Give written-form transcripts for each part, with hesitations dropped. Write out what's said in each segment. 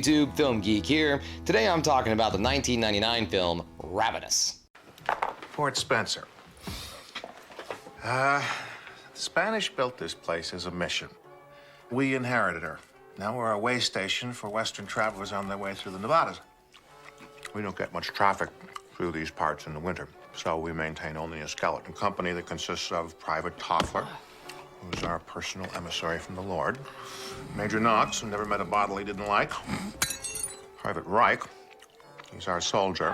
YouTube? Film Geek here. Today I'm talking about the 1999 film Ravenous. Fort Spencer. The Spanish built this place as a mission. We inherited her. Now we're a way station for Western travelers on their way through the Nevadas. We don't get much traffic through these parts in the winter, so we maintain only a skeleton company that consists of Private Toffler, who's our personal emissary from the Lord, Major Knox, who never met a bottle he didn't like, Private Reich, he's our soldier.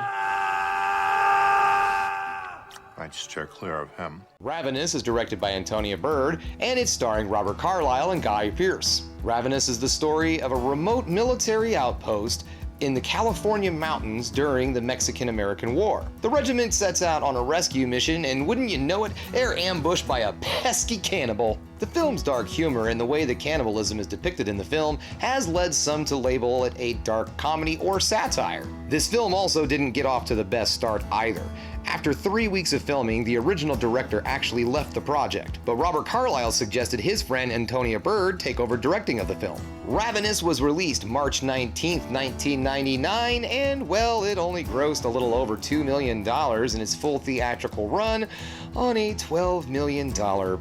I'd steer clear of him. Ravenous is directed by Antonia Bird, and it's starring Robert Carlyle and Guy Pearce. Ravenous is the story of a remote military outpost in the California mountains during the Mexican-American War. The regiment sets out on a rescue mission, and wouldn't you know it, they're ambushed by a pesky cannibal. The film's dark humor and the way that cannibalism is depicted in the film has led some to label it a dark comedy or satire. This film also didn't get off to the best start either. After 3 weeks of filming, the original director actually left the project, but Robert Carlyle suggested his friend Antonia Bird take over directing of the film. Ravenous was released March 19th, 1999, and well, it only grossed a little over $2 million in its full theatrical run on a $12 million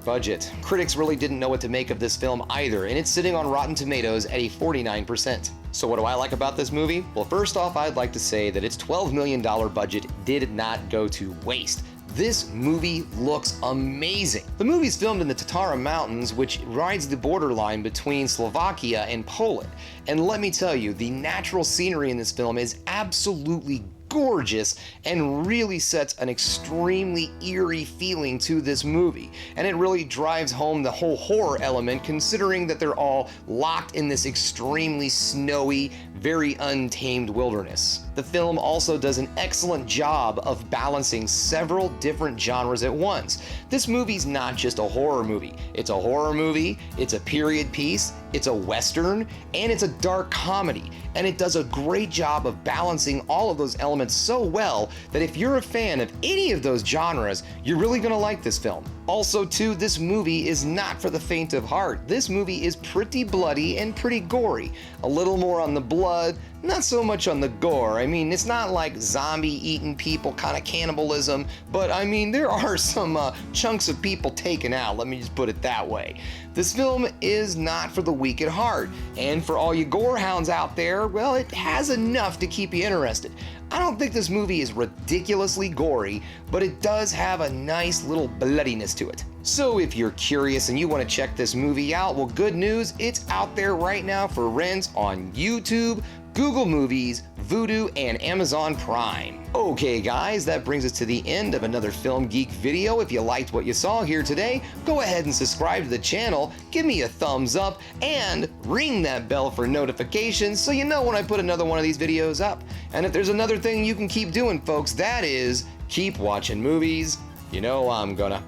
budget. Critics really didn't know what to make of this film either, and it's sitting on Rotten Tomatoes at a 49%. So what do I like about this movie? Well, first off, I'd like to say that its $12 million budget did not go to waste. This movie looks amazing. The movie's filmed in the Tatara Mountains, which rides the borderline between Slovakia and Poland. And let me tell you, the natural scenery in this film is absolutely gorgeous and really sets an extremely eerie feeling to this movie. And it really drives home the whole horror element, considering that they're all locked in this extremely snowy, very untamed wilderness. The film also does an excellent job of balancing several different genres at once. This movie's not just a horror movie. It's a horror movie, it's a period piece, it's a western, and it's a dark comedy. And it does a great job of balancing all of those elements so well that if you're a fan of any of those genres, you're really gonna like this film. Also too, this movie is not for the faint of heart. This movie is pretty bloody and pretty gory. A little more on the blood, not so much on the gore. I mean, it's not like zombie-eating people kind of cannibalism, but I mean, there are some chunks of people taken out, let me just put it that way. This film is not for the weak at heart, and for all you gore hounds out there, well, it has enough to keep you interested. I don't think this movie is ridiculously gory, but it does have a nice little bloodiness to it. So if you're curious and you want to check this movie out, well, good news, it's out there right now for rent on YouTube, Google Movies, Vudu, and Amazon Prime. Okay guys, that brings us to the end of another Film Geek video. If you liked what you saw here today, go ahead and subscribe to the channel, give me a thumbs up, and ring that bell for notifications so you know when I put another one of these videos up. And if there's another thing you can keep doing, folks, that is keep watching movies. You know I'm gonna.